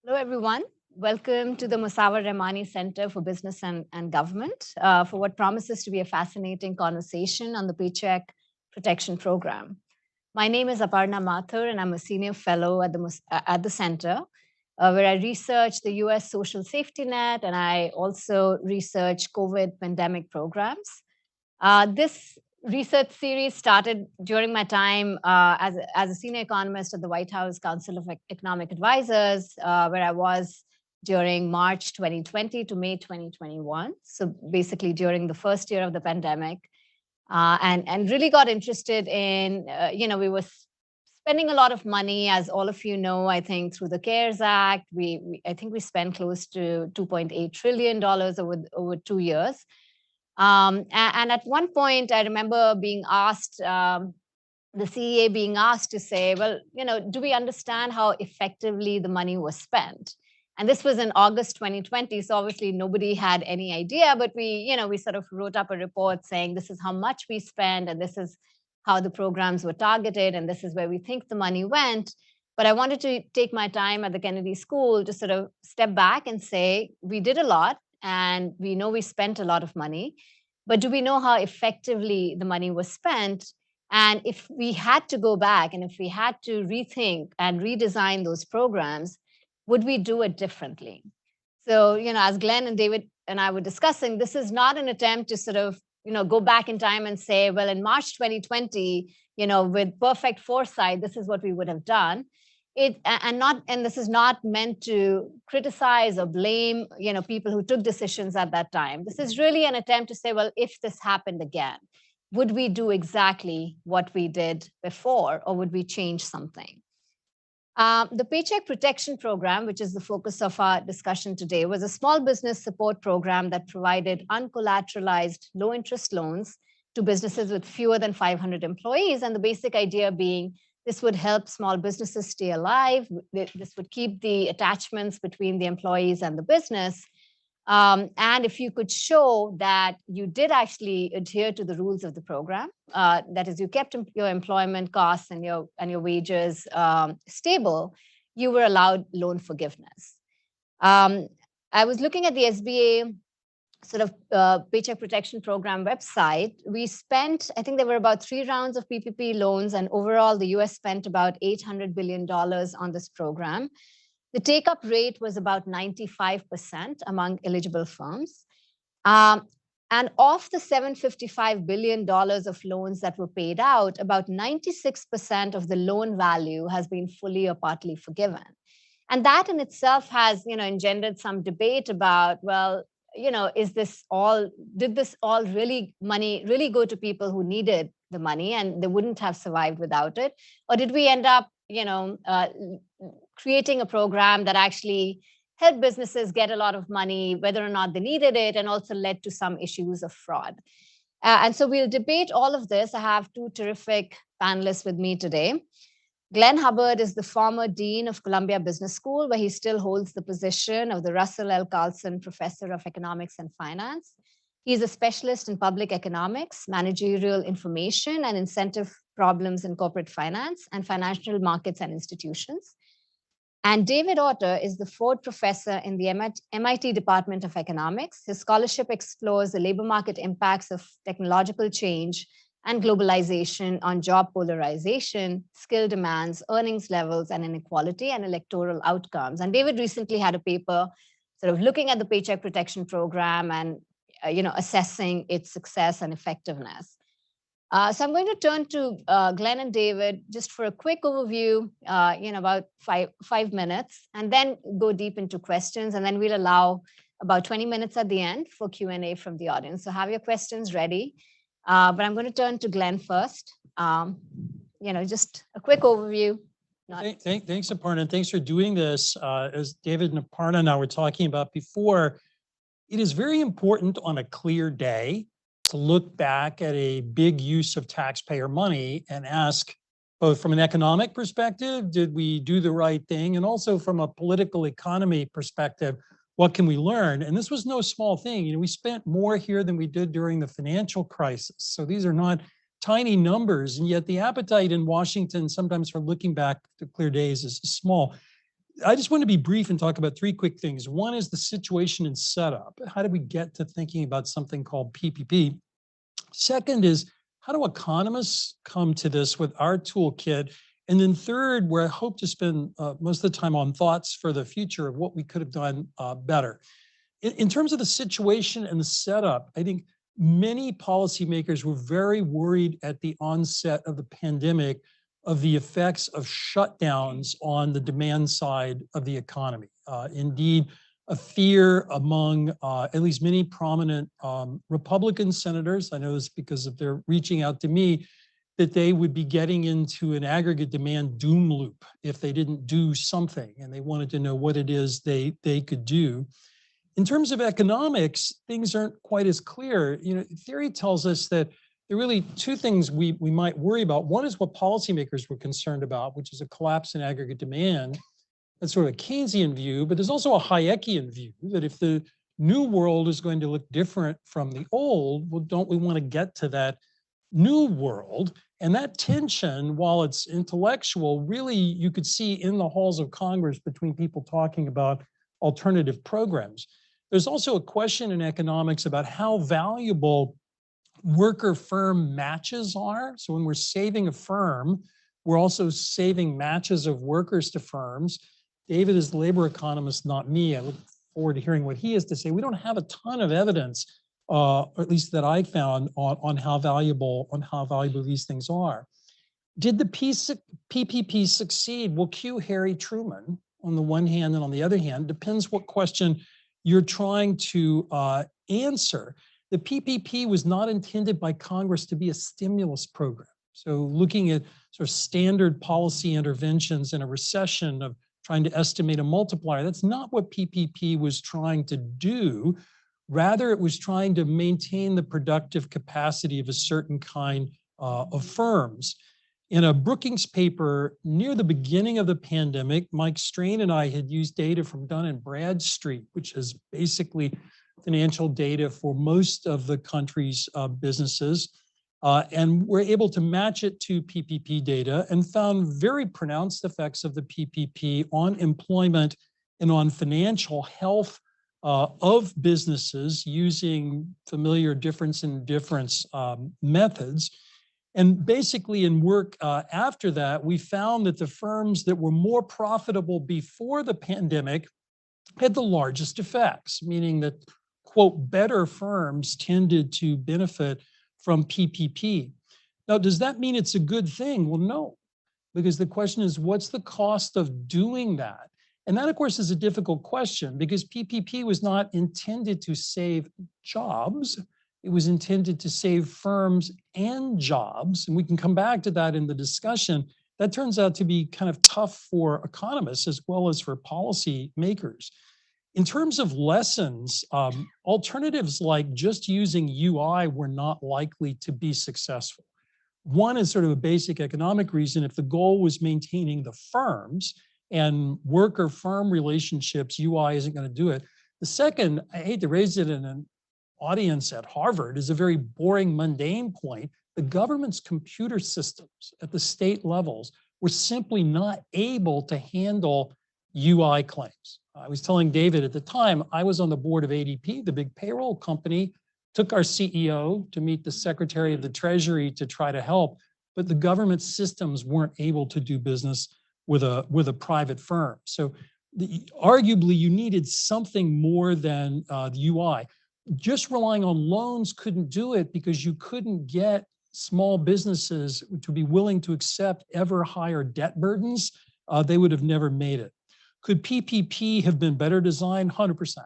Hello, everyone. Welcome to the Musawa Rahmani Center for Business and Government for what promises to be a fascinating conversation on the Paycheck Protection Program. My name is Aparna Mathur, and I'm a senior fellow at the center, where I research the US social safety net, and I also research COVID pandemic programs. This research series started during my time as a senior economist at the White House Council of Economic Advisors, where I was during March 2020 to May 2021. So basically during the first year of the pandemic, and really got interested in, we were spending a lot of money, as all of you know, I think through the CARES Act, I think we spent close to $2.8 trillion over 2 years. And at one point, I remember being asked, the CEA being asked to say, well, do we understand how effectively the money was spent? And this was in August 2020, so obviously nobody had any idea, but we sort of wrote up a report saying this is how much we spend, and this is how the programs were targeted, and this is where we think the money went. But I wanted to take my time at the Kennedy School to sort of step back and say, we did a lot, and we know we spent a lot of money, but do we know how effectively the money was spent? And if we had to go back and if we had to rethink and redesign those programs, would we do it differently? So, as Glenn and David and I were discussing, this is not an attempt to sort of, go back in time and say, well, in March 2020, with perfect foresight, this is what we would have done. And this is not meant to criticize or blame, people who took decisions at that time. This is really an attempt to say, well, if this happened again, would we do exactly what we did before, or would we change something? The Paycheck Protection Program, which is the focus of our discussion today, was a small business support program that provided uncollateralized low-interest loans to businesses with fewer than 500 employees. And the basic idea being this would help small businesses stay alive. This would keep the attachments between the employees and the business. And if you could show that you did actually adhere to the rules of the program, that is, you kept your employment costs and your wages stable, you were allowed loan forgiveness. I was looking at the SBA sort of Paycheck Protection Program website. We spent, I think there were about 3 rounds of PPP loans, and overall the US spent about $800 billion on this program. The take-up rate was about 95% among eligible firms. And of the $755 billion of loans that were paid out, about 96% of the loan value has been fully or partly forgiven. And that in itself has, engendered some debate about, well, did this all money really go to people who needed the money and they wouldn't have survived without it? Or did we end up, creating a program that actually helped businesses get a lot of money, whether or not they needed it, and also led to some issues of fraud? And so we'll debate all of this. I have 2 terrific panelists with me today. Glenn Hubbard is the former dean of Columbia Business School, where he still holds the position of the Russell L. Carson Professor of Economics and Finance. He's a specialist in public economics, managerial information, and incentive problems in corporate finance and financial markets and institutions. And David Autor is the Ford Professor in the MIT Department of Economics. His scholarship explores the labor market impacts of technological change and globalization on job polarization, skill demands, earnings levels, and inequality, and electoral outcomes. And David recently had a paper sort of looking at the Paycheck Protection Program and assessing its success and effectiveness. So I'm going to turn to Glenn and David just for a quick overview, about five minutes, and then go deep into questions. And then we'll allow about 20 minutes at the end for Q&A from the audience. So have your questions ready. But I'm going to turn to Glenn first. Just a quick overview. Thanks, Aparna, and thanks for doing this. As David and Aparna and I were talking about before, it is very important on a clear day to look back at a big use of taxpayer money and ask, both from an economic perspective, did we do the right thing? And also from a political economy perspective, what can we learn? And this was no small thing. We spent more here than we did during the financial crisis. So these are not tiny numbers, and yet the appetite in Washington sometimes for looking back to clear days is small. I just want to be brief and talk about three quick things. One is the situation and setup. How did we get to thinking about something called PPP? Second is, how do economists come to this with our toolkit? And then third, where I hope to spend most of the time on thoughts for the future of what we could have done better. In terms of the situation and the setup, I think many policymakers were very worried at the onset of the pandemic of the effects of shutdowns on the demand side of the economy. Indeed, a fear among at least many prominent Republican senators, I know this because of their reaching out to me, that they would be getting into an aggregate demand doom loop if they didn't do something, and they wanted to know what it is they could do. In terms of economics, things aren't quite as clear. Theory tells us that there are really two things we might worry about. One is what policymakers were concerned about, which is a collapse in aggregate demand. That's sort of a Keynesian view, but there's also a Hayekian view that if the new world is going to look different from the old, well, don't we want to get to that new world? And that tension, while it's intellectual, really you could see in the halls of Congress between people talking about alternative programs. There's also a question in economics about how valuable worker-firm matches are. So when we're saving a firm, we're also saving matches of workers to firms. David is the labor economist, not me. I look forward to hearing what he has to say. We don't have a ton of evidence, or at least that I found, on how valuable these things are. Did the PPP succeed? Well, cue Harry Truman on the one hand, and on the other hand, depends what question you're trying to answer. The PPP was not intended by Congress to be a stimulus program. So looking at sort of standard policy interventions in a recession of trying to estimate a multiplier, that's not what PPP was trying to do. Rather, it was trying to maintain the productive capacity of a certain kind of firms. In a Brookings paper near the beginning of the pandemic, Mike Strain and I had used data from Dun & Bradstreet, which is basically financial data for most of the country's businesses, and we're able to match it to PPP data and found very pronounced effects of the PPP on employment and on financial health of businesses using familiar difference in difference methods. And basically in work after that, we found that the firms that were more profitable before the pandemic had the largest effects, meaning that, quote, better firms tended to benefit from PPP. Now, does that mean it's a good thing? Well, no, because the question is, what's the cost of doing that? And that, of course, is a difficult question because PPP was not intended to save jobs. It was intended to save firms and jobs. And we can come back to that in the discussion. That turns out to be kind of tough for economists as well as for policy makers. In terms of lessons, alternatives like just using UI were not likely to be successful. One is sort of a basic economic reason. If the goal was maintaining the firms and worker-firm relationships, UI isn't going to do it. The second, I hate to raise it in an audience at Harvard, is a very boring, mundane point. The government's computer systems at the state levels were simply not able to handle UI claims. I was telling David at the time, I was on the board of ADP, the big payroll company, took our CEO to meet the Secretary of the Treasury to try to help, but the government systems weren't able to do business with a private firm. So arguably you needed something more than the UI. Just relying on loans couldn't do it because you couldn't get small businesses to be willing to accept ever higher debt burdens. They would have never made it. Could PPP have been better designed? 100%.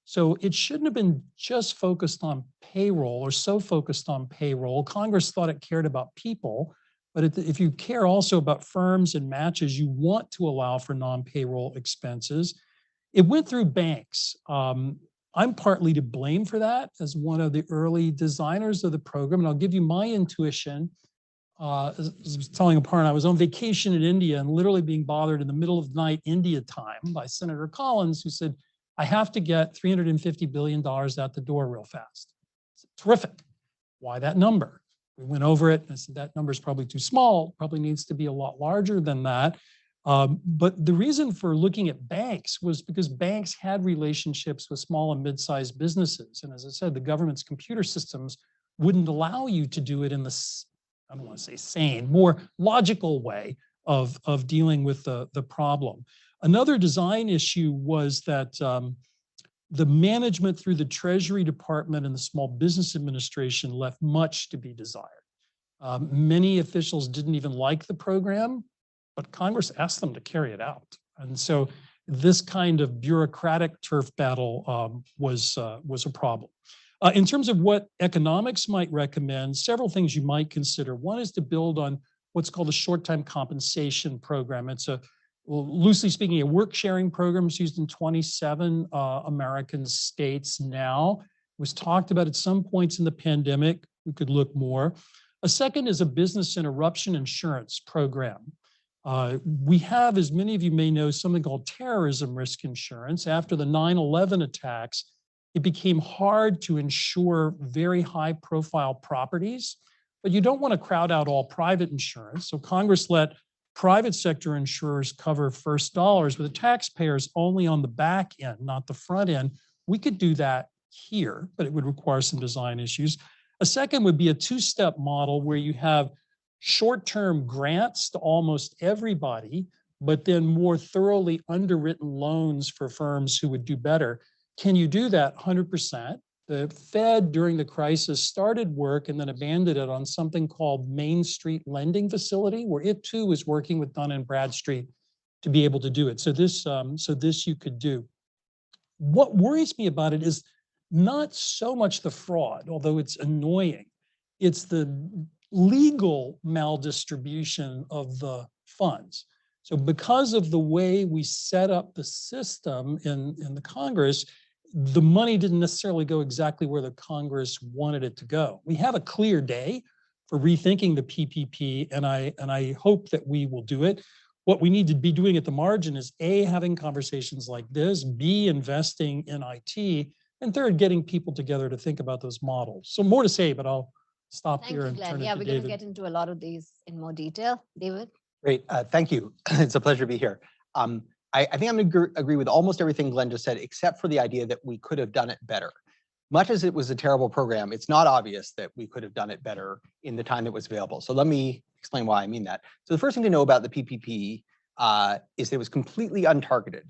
So it shouldn't have been just focused on payroll or so focused on payroll. Congress thought it cared about people, but if you care also about firms and matches, you want to allow for non-payroll expenses. It went through banks. I'm partly to blame for that as one of the early designers of the program, and I'll give you my intuition. As I was telling Aparna, I was on vacation in India and literally being bothered in the middle of the night India time by Senator Collins, who said, I have to get $350 billion out the door real fast. Said, terrific. Why that number? We went over it and I said, that number is probably too small, probably needs to be a lot larger than that. But the reason for looking at banks was because banks had relationships with small and mid-sized businesses. And as I said, the government's computer systems wouldn't allow you to do it in the, I don't want to say sane, more logical way of dealing with the problem. Another design issue was that the management through the Treasury Department and the Small Business Administration left much to be desired. Many officials didn't even like the program, but Congress asked them to carry it out. And so this kind of bureaucratic turf battle was a problem. In terms of what economics might recommend, several things you might consider. One is to build on what's called a short-time compensation program. It's a, well, loosely speaking, a work-sharing program is used in 27 American states now. It was talked about at some points in the pandemic. We could look more. A second is a business interruption insurance program. We have, as many of you may know, something called terrorism risk insurance. After the 9/11 attacks, it became hard to insure very high-profile properties, but you don't want to crowd out all private insurance. So Congress let private sector insurers cover first dollars, with the taxpayers only on the back end, not the front end. We could do that here, but it would require some design issues. A second would be a two-step model where you have short-term grants to almost everybody, but then more thoroughly underwritten loans for firms who would do better. Can you do that 100%? The Fed during the crisis started work and then abandoned it on something called Main Street Lending Facility, where it too was working with Dun & Bradstreet to be able to do it. So this you could do. What worries me about it is not so much the fraud, although it's annoying. It's the legal maldistribution of the funds. So because of the way we set up the system in the Congress, the money didn't necessarily go exactly where the Congress wanted it to go. We have a clear day for rethinking the PPP, and I hope that we will do it. What we need to be doing at the margin is A, having conversations like this, B, investing in IT, and third, getting people together to think about those models. So more to say, but I'll stop here and turn it to David. Yeah, we're going to get into a lot of these in more detail. David? Great, thank you. It's a pleasure to be here. I think I'm going to agree with almost everything Glenn just said, except for the idea that we could have done it better. Much as it was a terrible program, it's not obvious that we could have done it better in the time that was available. So let me explain why I mean that. So the first thing to know about the PPP is that it was completely untargeted.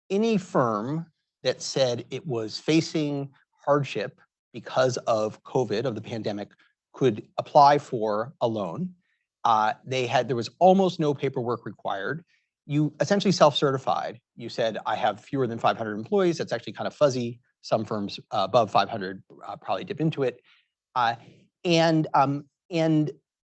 Any firm that said it was facing hardship because of COVID, of the pandemic, could apply for a loan. There was almost no paperwork required. You essentially self-certified. You said, I have fewer than 500 employees. That's actually kind of fuzzy. Some firms above 500 probably dip into it. And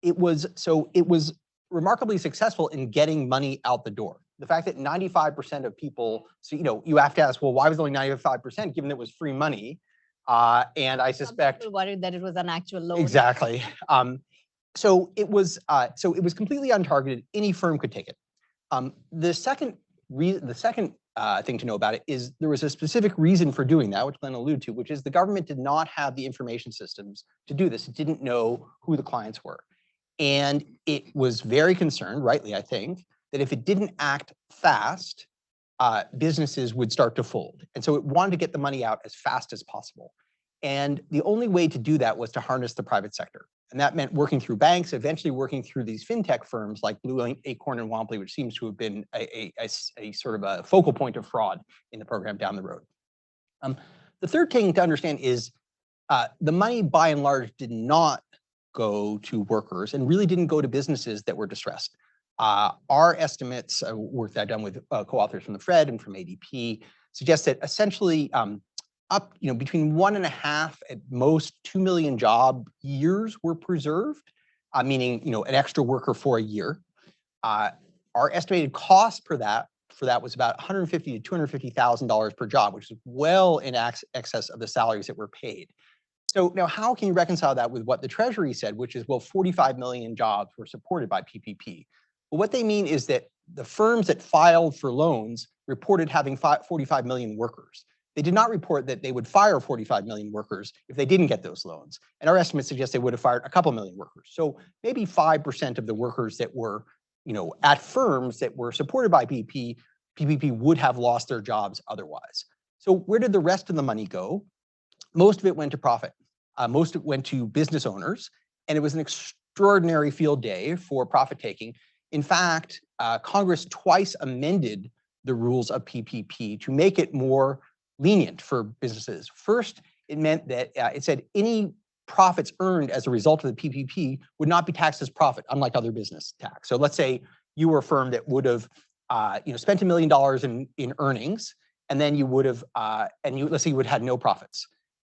it was remarkably successful in getting money out the door. The fact that 95% of people, so you have to ask, well, why was it only 95%, given that it was free money? And I suspect people worried that it was an actual loan. Exactly. So it was completely untargeted. Any firm could take it. The second thing to know about it is there was a specific reason for doing that, which Glenn alluded to, which is the government did not have the information systems to do this. It didn't know who the clients were. And it was very concerned, rightly, I think, that if it didn't act fast, businesses would start to fold. And so it wanted to get the money out as fast as possible. And the only way to do that was to harness the private sector. And that meant working through banks, eventually working through these fintech firms like Blue Acorn and Womply, which seems to have been a sort of a focal point of fraud in the program down the road. The third thing to understand is the money, by and large, did not go to workers and really didn't go to businesses that were distressed. Our estimates, work that I've done with co-authors from the Fed and from ADP, suggest that essentially up, between 1.5 at most 2 million job years were preserved, meaning, an extra worker for a year. Our estimated cost for that was about $150,000 to $250,000 per job, which is well in excess of the salaries that were paid. So now how can you reconcile that with what the Treasury said, which is, well, 45 million jobs were supported by PPP? Well, what they mean is that the firms that filed for loans reported having 45 million workers. They did not report that they would fire 45 million workers if they didn't get those loans. And our estimates suggest they would have fired a couple million workers. So maybe 5% of the workers that were at firms that were supported by PPP would have lost their jobs otherwise. So where did the rest of the money go? Most of it went to profit. Most of it went to business owners, and it was an extraordinary field day for profit taking. In fact, Congress twice amended the rules of PPP to make it more lenient for businesses. First, it meant that it said any profits earned as a result of the PPP would not be taxed as profit, unlike other business tax. So let's say you were a firm that would have spent $1 million in earnings, and then you would have, let's say you would have had no profits.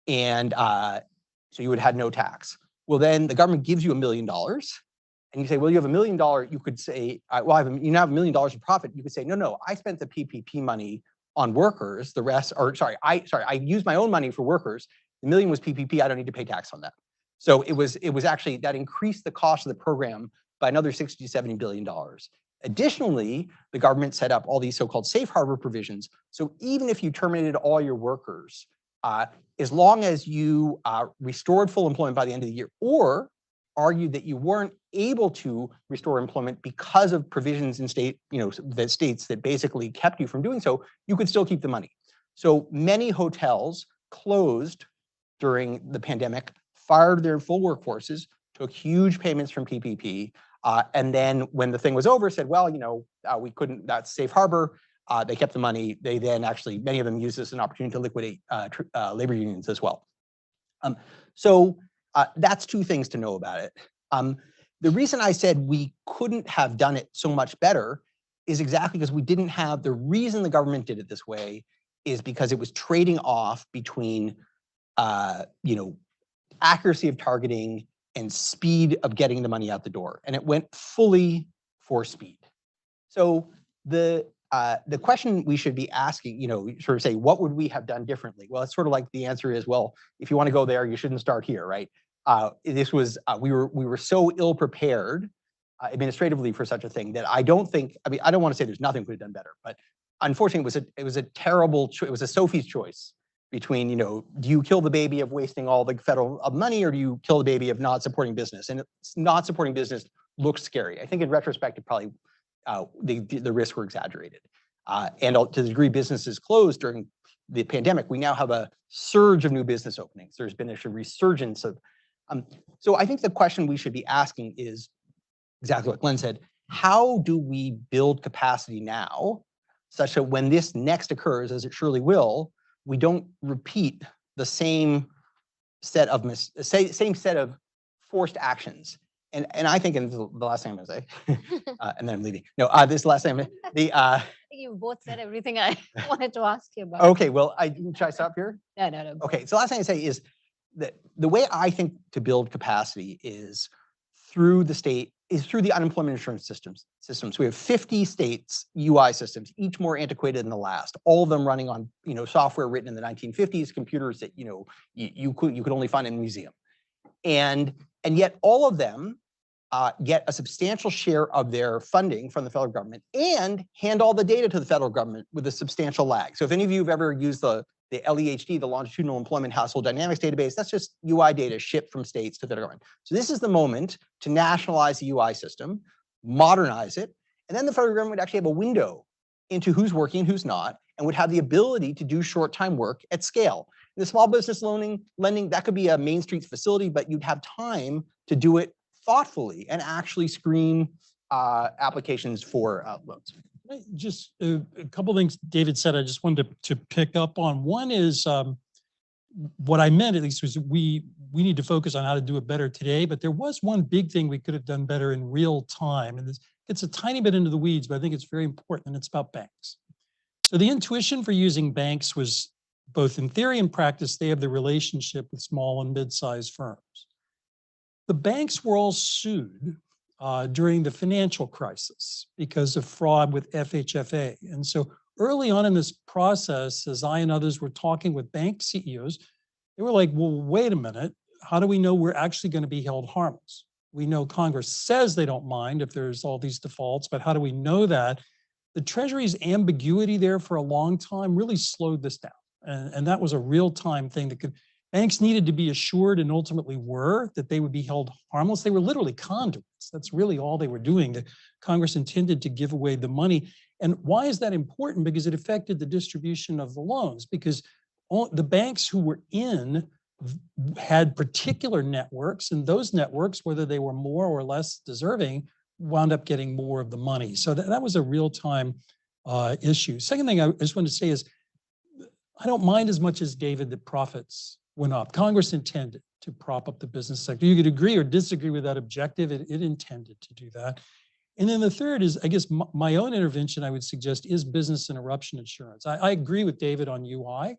And so you would have had no tax. Well, then the government gives you $1 million, and you say, well, you have $1 million. You could say, well, you now have $1 million in profit. You could say, no, I spent the PPP money on workers. The rest, I used my own money for workers. The $1 million was PPP. I don't need to pay tax on that. So it was actually that increased the cost of the program by another $60 to $70 billion. Additionally, the government set up all these so-called safe harbor provisions. So even if you terminated all your workers, as long as you restored full employment by the end of the year, or argued that you weren't able to restore employment because of provisions in states that basically kept you from doing so, you could still keep the money. So many hotels closed during the pandemic, fired their full workforces, took huge payments from PPP, and then when the thing was over, said, well, we couldn't, that's safe harbor. They kept the money. They then actually, many of them used this as an opportunity to liquidate labor unions as well. So that's two things to know about it. The reason I said we couldn't have done it so much better is exactly because we didn't have, the reason the government did it this way is because it was trading off between, accuracy of targeting and speed of getting the money out the door. And it went fully for speed. So the question we should be asking, sort of say, what would we have done differently? Well, it's sort of like the answer is, well, if you want to go there, you shouldn't start here, right? This was, we were so ill prepared administratively for such a thing that I don't want to say there's nothing we could have done better, but unfortunately it was a terrible, it was a Sophie's choice between, do you kill the baby of wasting all the federal money, or do you kill the baby of not supporting business? And not supporting business looks scary. I think in retrospect, it probably, the risks were exaggerated. And to the degree businesses closed during the pandemic, we now have a surge of new business openings. There's been a resurgence of, so I think the question we should be asking is exactly what Glenn said. How do we build capacity now such that when this next occurs, as it surely will, we don't repeat the same set of forced actions? And I think, and the last thing I'm going to say, and then I'm leaving. No, this last thing, you both said everything I wanted to ask you about. Okay, well, should I stop here? No. Okay, so the last thing I say is that the way I think to build capacity is through the unemployment insurance systems. We have 50 states UI systems, each more antiquated than the last. All of them running on software written in the 1950s, computers that you could only find in a museum, and yet all of them get a substantial share of their funding from the federal government and hand all the data to the federal government with a substantial lag. So if any of you have ever used the LEHD, the Longitudinal Employment Household Dynamics database, that's just UI data shipped from states to federal government. So this is the moment to nationalize the UI system, modernize it, and then the federal government would actually have a window into who's working, who's not, and would have the ability to do short-time work at scale. In the small business lending, that could be a Main Street facility, but you'd have time to do it thoughtfully and actually screen applications for loans. Just a couple things David said, I just wanted to pick up on. One is what I meant, at least, was we need to focus on how to do it better today, but there was one big thing we could have done better in real time. And it's a tiny bit into the weeds, but I think it's very important, and it's about banks. So the intuition for using banks was both in theory and practice, they have the relationship with small and mid-sized firms. The banks were all sued during the financial crisis because of fraud with FHFA. And so early on in this process, as I and others were talking with bank CEOs, they were like, well, wait a minute, how do we know we're actually going to be held harmless? We know Congress says they don't mind if there's all these defaults, but how do we know that? The Treasury's ambiguity there for a long time really slowed this down. And that was a real-time thing that could, banks needed to be assured, and ultimately were, that they would be held harmless. They were literally conduits. That's really all they were doing. The Congress intended to give away the money. And why is that important? Because it affected the distribution of the loans, because all the banks who were in had particular networks, and those networks, whether they were more or less deserving, wound up getting more of the money. So that was a real-time issue. Second thing I just wanted to say is, I don't mind as much as David that profits went up. Congress intended to prop up the business sector. You could agree or disagree with that objective. It intended to do that. And then the third is, I guess, my own intervention, I would suggest, is business interruption insurance. I agree with David on UI,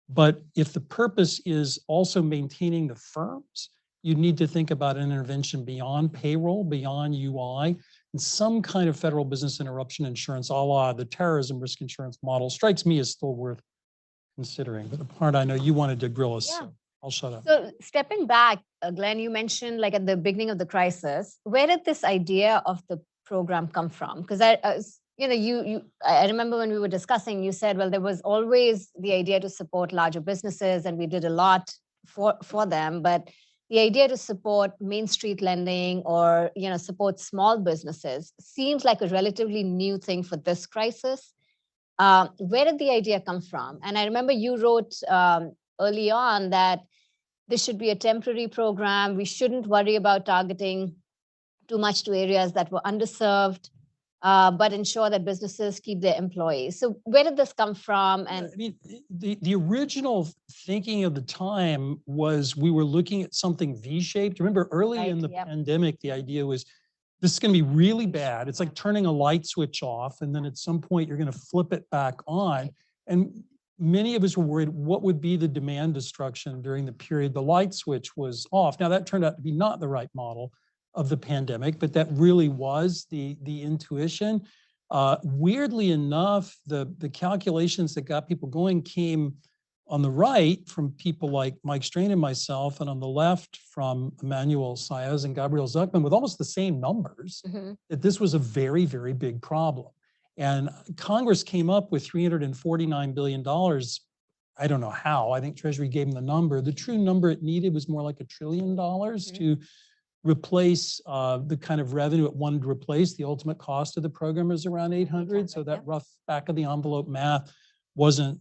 but if the purpose is also maintaining the firms, you need to think about an intervention beyond payroll, beyond UI, and some kind of federal business interruption insurance, a la the terrorism risk insurance model, strikes me as still worth considering. But Aparna, I know you wanted to grill us, so I'll shut up. So stepping back, Glenn, you mentioned like at the beginning of the crisis, where did this idea of the program come from? Because I remember when we were discussing, you said, well, there was always the idea to support larger businesses, and we did a lot for them, but the idea to support Main Street lending or support small businesses seems like a relatively new thing for this crisis. Where did the idea come from? And I remember you wrote early on that this should be a temporary program. We shouldn't worry about targeting too much to areas that were underserved, but ensure that businesses keep their employees. So where did this come from? And I mean, the original thinking of the time was we were looking at something V-shaped. Remember, early in the pandemic, the idea was this is going to be really bad. It's like turning a light switch off, and then at some point you're going to flip it back on. And many of us were worried what would be the demand destruction during the period the light switch was off. Now that turned out to be not the right model of the pandemic, but that really was the intuition. Weirdly enough, the calculations that got people going came on the right from people like Mike Strain and myself, and on the left from Emmanuel Saez and Gabriel Zuckman, with almost the same numbers, that this was a very, very big problem. And Congress came up with $349 billion. I don't know how. I think Treasury gave them the number. The true number it needed was more like $1 trillion to replace the kind of revenue it wanted to replace. The ultimate cost of the program is around 800. So that rough back of the envelope math wasn't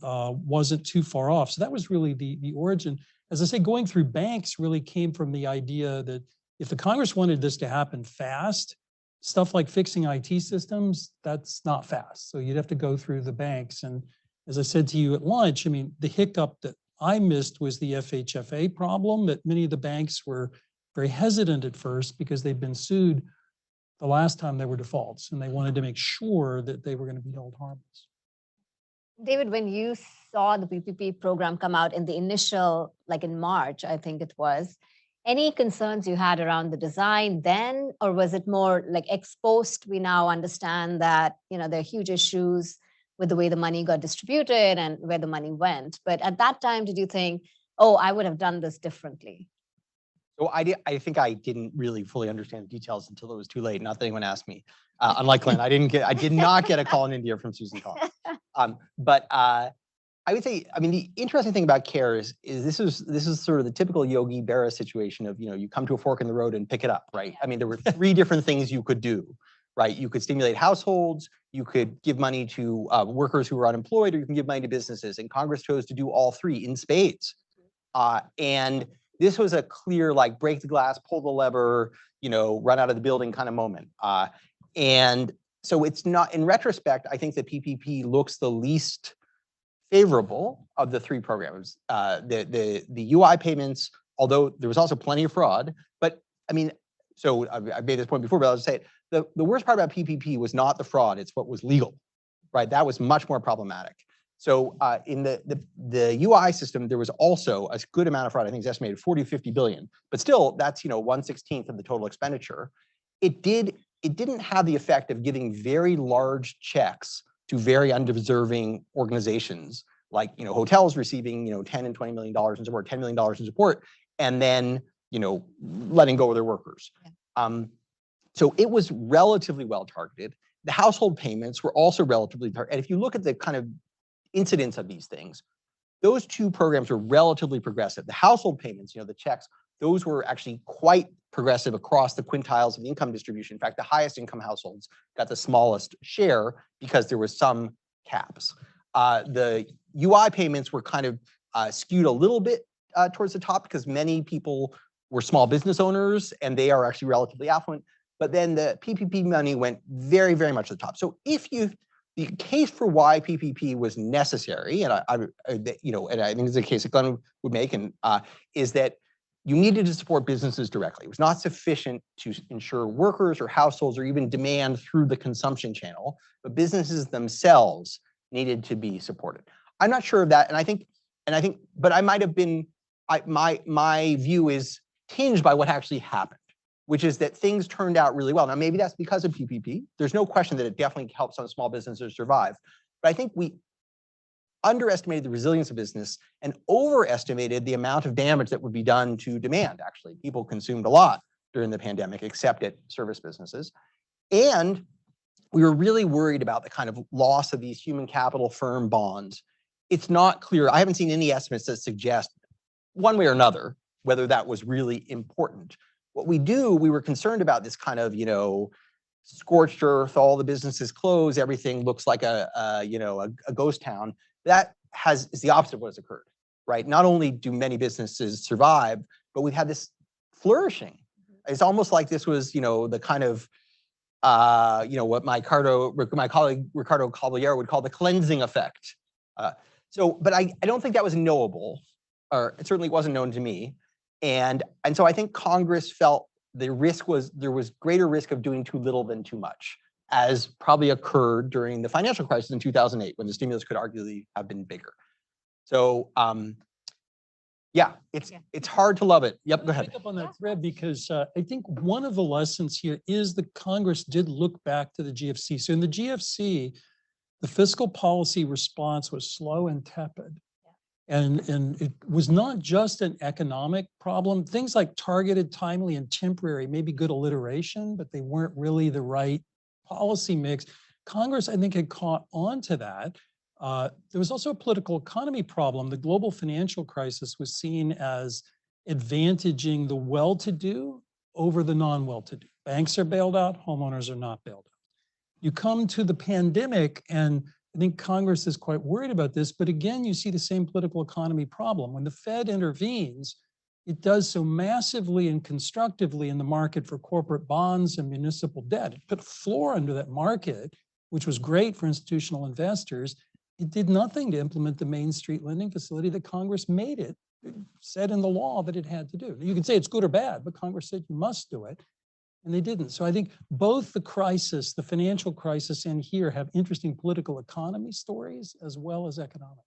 too far off. So that was really the origin. As I say, going through banks really came from the idea that if the Congress wanted this to happen fast, stuff like fixing IT systems, that's not fast. So you'd have to go through the banks. And as I said to you at lunch, I mean, the hiccup that I missed was the FHFA problem, that many of the banks were very hesitant at first because they'd been sued the last time there were defaults, and they wanted to make sure that they were going to be held harmless. David, when you saw the PPP program come out in the initial, like in March, I think it was, any concerns you had around the design then, or was it more like ex post? We now understand that, there are huge issues with the way the money got distributed and where the money went. But at that time, did you think, oh, I would have done this differently? So I think I didn't really fully understand the details until it was too late. Not that anyone asked me. Unlike Glenn, I did not get a call in India from Susan Collins. But I would say, I mean, the interesting thing about CARE is this is sort of the typical Yogi Berra situation of, you come to a fork in the road and pick it up, right? I mean, there were 3 different things you could do, right? You could stimulate households, you could give money to workers who were unemployed, or you can give money to businesses. And Congress chose to do all 3 in spades. And this was a clear, like, break the glass, pull the lever, run out of the building kind of moment. And so it's not, in retrospect, I think the PPP looks the least favorable of the 3 programs. The UI payments, although there was also plenty of fraud, but I mean, so I made this point before, but I'll just say it. The worst part about PPP was not the fraud, it's what was legal, right? That was much more problematic. So in the UI system, there was also a good amount of fraud. I think it's estimated 40, 50 billion, but still that's, 1/16 of the total expenditure. It didn't have the effect of giving very large checks to very undeserving organizations, like, hotels receiving, $10 and $20 million in support, $10 million in support, and then, letting go of their workers. So it was relatively well targeted. The household payments were also relatively targeted. And if you look at the kind of incidence of these things, those two programs were relatively progressive. The household payments, the checks, those were actually quite progressive across the quintiles of the income distribution. In fact, the highest income households got the smallest share because there was some caps. The UI payments were kind of skewed a little bit towards the top because many people were small business owners and they are actually relatively affluent. But then the PPP money went very, very much to the top. So the case for why PPP was necessary, and I think it's a case that Glenn would make, and is that you needed to support businesses directly. It was not sufficient to ensure workers or households or even demand through the consumption channel, but businesses themselves needed to be supported. I'm not sure of that, and I think, but I might have been. My view is tinged by what actually happened, which is that things turned out really well. Now, maybe that's because of PPP. There's no question that it definitely helped some small businesses survive, but I think we underestimated the resilience of business and overestimated the amount of damage that would be done to demand. Actually, people consumed a lot during the pandemic, except at service businesses. And we were really worried about the kind of loss of these human capital firm bonds. It's not clear. I haven't seen any estimates that suggest one way or another whether that was really important. What we were concerned about this kind of, scorched earth, all the businesses close, everything looks like a ghost town. That is the opposite of what has occurred, right? Not only do many businesses survive, but we've had this flourishing. It's almost like this was, the kind of, what my colleague Ricardo Caballero would call the cleansing effect. But I don't think that was knowable, or it certainly wasn't known to me. And so I think Congress felt there was greater risk of doing too little than too much, as probably occurred during the financial crisis in 2008, when the stimulus could arguably have been bigger. So, it's hard to love it. Yep, go ahead. Pick up on that thread because I think one of the lessons here is that Congress did look back to the GFC. So in the GFC, the fiscal policy response was slow and tepid. And it was not just an economic problem. Things like targeted, timely, and temporary may be good alliteration, but they weren't really the right policy mix. Congress, I think, had caught on to that. There was also a political economy problem. The global financial crisis was seen as advantaging the well-to-do over the non-well-to-do. Banks are bailed out, homeowners are not bailed out. You come to the pandemic, and I think Congress is quite worried about this, but again, you see the same political economy problem. When the Fed intervenes, it does so massively and constructively in the market for corporate bonds and municipal debt. It put a floor under that market, which was great for institutional investors. It did nothing to implement the Main Street lending facility that Congress made it said in the law that it had to do. You can say it's good or bad, but Congress said you must do it. And they didn't. So I think both the crisis, the financial crisis, and here have interesting political economy stories as well as economic.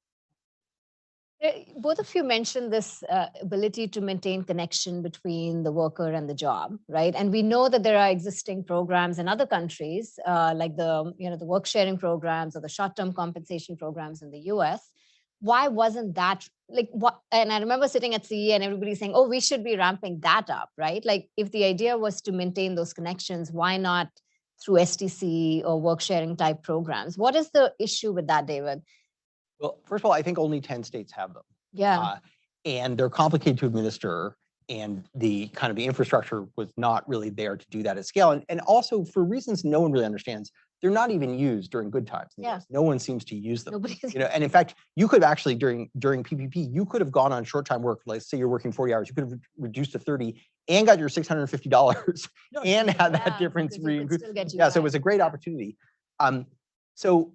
Both of you mentioned this ability to maintain connection between the worker and the job, right? And we know that there are existing programs in other countries, like the work sharing programs or the short-term compensation programs in the US. Why wasn't that and I remember sitting at CE and everybody saying, oh, we should be ramping that up, right? Like if the idea was to maintain those connections, why not through STC or work sharing type programs? What is the issue with that, David? Well, first of all, I think only 10 states have them. Yeah. And they're complicated to administer, and the kind of the infrastructure was not really there to do that at scale. And also for reasons no one really understands, they're not even used during good times. Yeah. No one seems to use them. And in fact, you could actually during PPP, you could have gone on short-time work. Let's say you're working 40 hours, you could have reduced to 30 and got your $650 and had that difference. So it was a great opportunity. So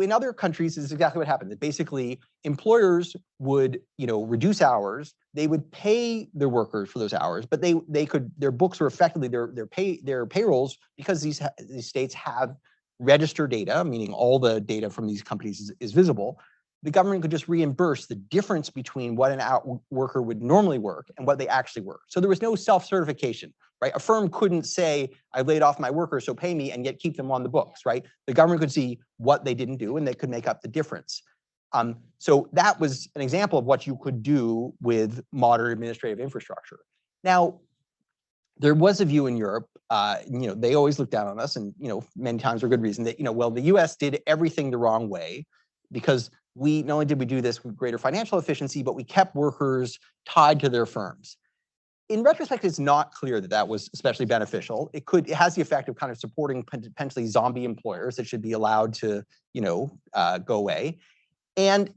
in other countries, this is exactly what happened. That basically employers would, reduce hours. They would pay their workers for those hours, but their books were effectively their payrolls, because these states have registered data, meaning all the data from these companies is visible. The government could just reimburse the difference between what an worker would normally work and what they actually work. So there was no self-certification, right? A firm couldn't say, I laid off my workers, so pay me, and yet keep them on the books, right? The government could see what they didn't do, and they could make up the difference. So that was an example of what you could do with modern administrative infrastructure. Now, there was a view in Europe, they always looked down on us, and many times for good reason, that well, the US did everything the wrong way because not only did we do this with greater financial efficiency, but we kept workers tied to their firms. In retrospect, it's not clear that that was especially beneficial. It has the effect of kind of supporting potentially zombie employers that should be allowed to, go away. And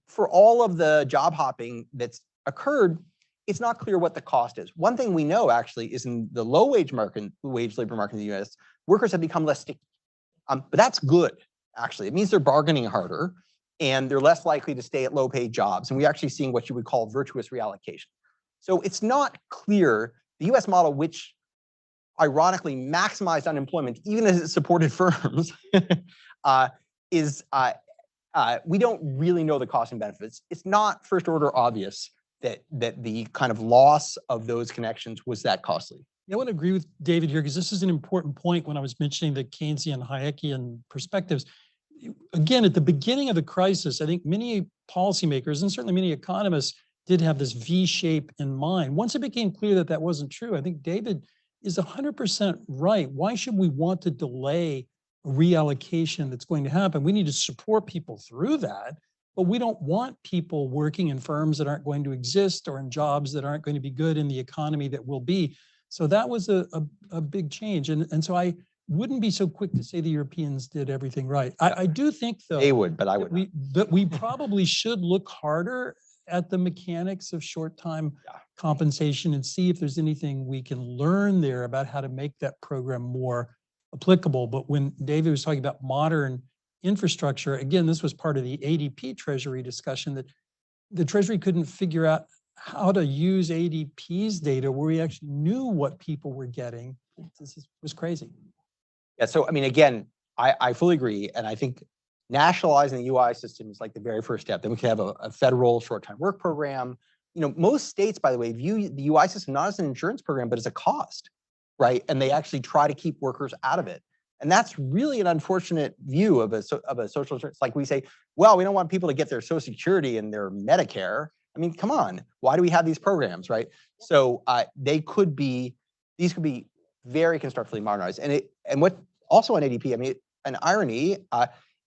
for all of the job hopping that's occurred, it's not clear what the cost is. One thing we know actually is in the low wage labor market in the US, workers have become less sticky. But that's good, actually. It means they're bargaining harder and they're less likely to stay at low paid jobs. And we're actually seeing what you would call virtuous reallocation. So it's not clear the US model, which ironically maximized unemployment, even as it supported firms, we don't really know the cost and benefits. It's not first order obvious that the kind of loss of those connections was that costly. I want to agree with David here because this is an important point when I was mentioning the Keynesian, Hayekian perspectives. Again, at the beginning of the crisis, I think many policymakers and certainly many economists did have this V shape in mind. Once it became clear that that wasn't true, I think David is 100% right. Why should we want to delay a reallocation that's going to happen? We need to support people through that, but we don't want people working in firms that aren't going to exist or in jobs that aren't going to be good in the economy that will be. So that was a big change. And so I wouldn't be so quick to say the Europeans did everything right. I do think, though, they would, but I would not. But we probably should look harder at the mechanics of short-time compensation and see if there's anything we can learn there about how to make that program more applicable. But when David was talking about modern infrastructure, again, this was part of the ADP Treasury discussion, that the Treasury couldn't figure out how to use ADP's data where we actually knew what people were getting. This was crazy. Yeah, so I mean, again, I fully agree. And I think nationalizing the UI system is like the very first step. Then we can have a federal short-time work program. Most states, by the way, view the UI system not as an insurance program, but as a cost, right? And they actually try to keep workers out of it. And that's really an unfortunate view of a social insurance. Like we say, well, we don't want people to get their Social Security and their Medicare. I mean, come on, why do we have these programs, right? So these could be very constructively modernized. And what also on ADP, I mean, an irony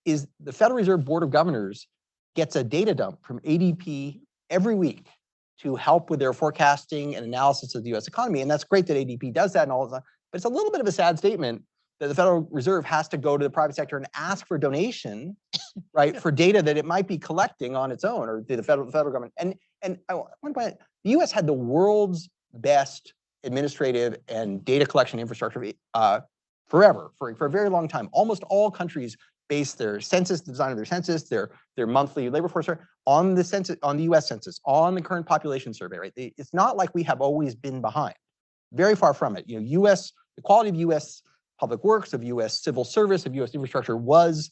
is the Federal Reserve Board of Governors gets a data dump from ADP every week to help with their forecasting and analysis of the US economy. And that's great that ADP does that and all of that. But it's a little bit of a sad statement that the Federal Reserve has to go to the private sector and ask for donation, right, for data that it might be collecting on its own, or the federal government. And I want to point out, the US had the world's best administrative and data collection infrastructure forever, for a very long time. Almost all countries base their census, the design of their census, their monthly labor force on the census, on the US Census, on the current population survey, right? It's not like we have always been behind. Very far from it. The quality of US public works, of US civil service, of US infrastructure was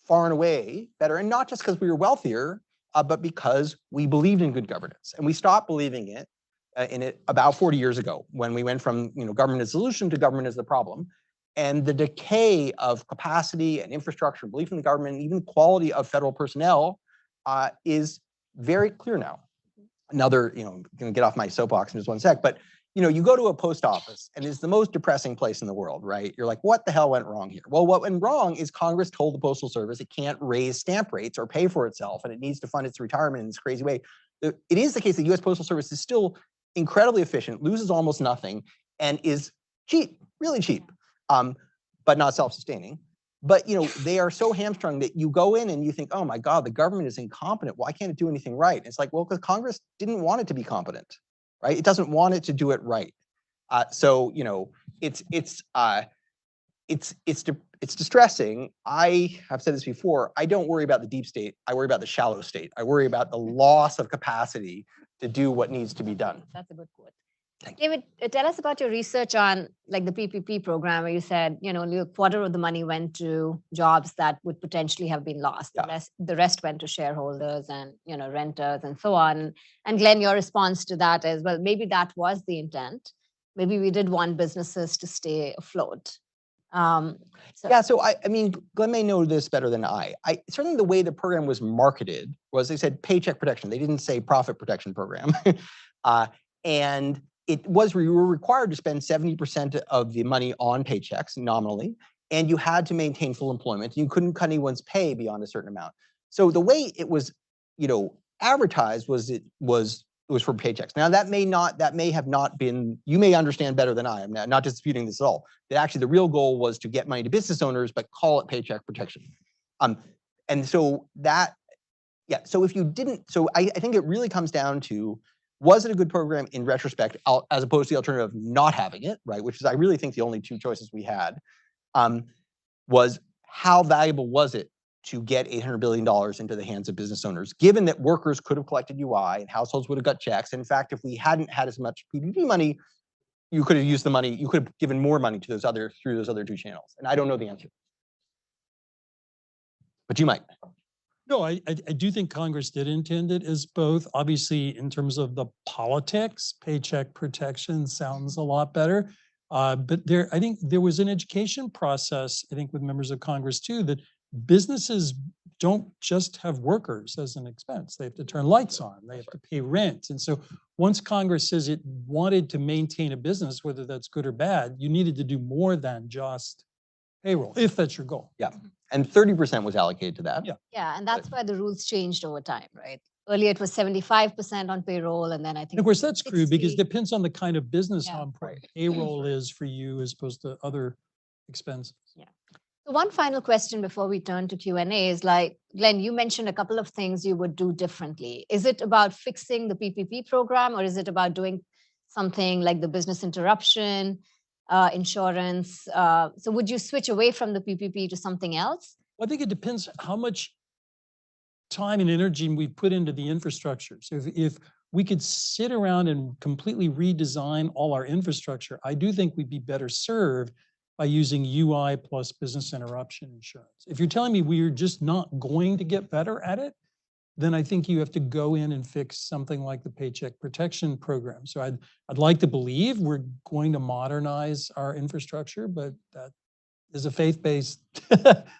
far and away better. And not just because we were wealthier, but because we believed in good governance. And we stopped believing in it about 40 years ago, when we went from government as the solution to government as the problem. And the decay of capacity and infrastructure, belief in the government, and even quality of federal personnel is very clear now. Another, I'm going to get off my soapbox in just one sec, but you go to a post office and it's the most depressing place in the world, right? You're like, what the hell went wrong here? Well, what went wrong is Congress told the Postal Service it can't raise stamp rates or pay for itself, and it needs to fund its retirement in this crazy way. It is the case that the US Postal Service is still incredibly efficient, loses almost nothing, and is cheap, really cheap, but not self-sustaining. But they are so hamstrung that you go in and you think, oh my God, the government is incompetent. Why can't it do anything right? It's like, well, because Congress didn't want it to be competent, right? It doesn't want it to do it right. So it's distressing. I have said this before. I don't worry about the deep state. I worry about the shallow state. I worry about the loss of capacity to do what needs to be done. That's a good quote. David, tell us about your research on the PPP program, where you said, only a quarter of the money went to jobs that would potentially have been lost. Yeah. The rest went to shareholders and, renters and so on. And Glenn, your response to that is, well, maybe that was the intent. Maybe we did want businesses to stay afloat. Yeah, so I mean, Glenn may know this better than I. Certainly the way the program was marketed was they said paycheck protection. They didn't say profit protection program. And we were required to spend 70% of the money on paychecks nominally, and you had to maintain full employment. You couldn't cut anyone's pay beyond a certain amount. So the way it was, advertised was it was for paychecks. Now that may have not been, you may understand better than I am, not disputing this at all, that actually the real goal was to get money to business owners, but call it paycheck protection. And so that, so if you didn't, so I think it really comes down to, was it a good program in retrospect, as opposed to the alternative of not having it, right? Which is, I really think, the only two choices we had, was how valuable was it to get $800 billion into the hands of business owners, given that workers could have collected UI and households would have got checks. In fact, if we hadn't had as much PPP money, you could have used the money, you could have given more money to through those other two channels. And I don't know the answer, but you might. No, I do think Congress did intend it as both. Obviously, in terms of the politics, paycheck protection sounds a lot better. But I think there was an education process, I think, with members of Congress too, that businesses don't just have workers as an expense. They have to turn lights on, they have to pay rent. And so once Congress says it wanted to maintain a business, whether that's good or bad, you needed to do more than just payroll, if that's your goal. Yeah, and 30% was allocated to that. Yeah, and that's why the rules changed over time, right? Earlier it was 75% on payroll, and then I think. And of course, that's true because 60. it depends on the kind of business, Yeah. how important payroll is for you as opposed to other expenses. Yeah. So one final question before we turn to Q&A is like, Glenn, you mentioned a couple of things you would do differently. Is it about fixing the PPP program, or is it about doing something like the business interruption insurance? So would you switch away from the PPP to something else? Well, I think it depends how much time and energy we put into the infrastructure. So if we could sit around and completely redesign all our infrastructure, I do think we'd be better served by using UI plus business interruption insurance. If you're telling me we're just not going to get better at it, then I think you have to go in and fix something like the Paycheck Protection Program. So I'd like to believe we're going to modernize our infrastructure, but that is a faith-based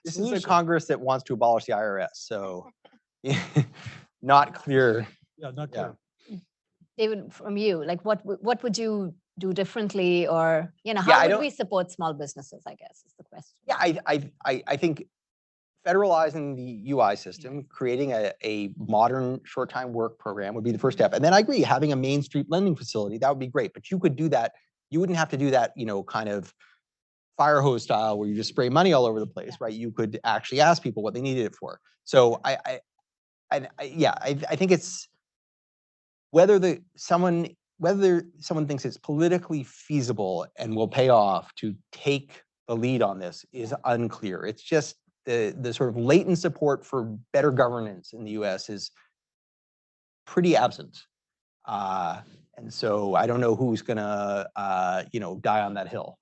This is a Congress that wants to abolish the IRS, so not clear. Yeah, not clear. David, from you, like what would you do differently, or Yeah, how would we support small businesses, I guess is the question. Yeah, I think federalizing the UI system, creating a modern short-time work program would be the first step. And then I agree, having a Main Street lending facility, that would be great. But you could do that. You wouldn't have to do that, kind of fire hose style where you just spray money all over the place, right? You could actually ask people what they needed it for. So I think it's whether someone thinks it's politically feasible and will pay off to take the lead on this is unclear. It's just the sort of latent support for better governance in the US is pretty absent. And so I don't know who's gonna, die on that hill.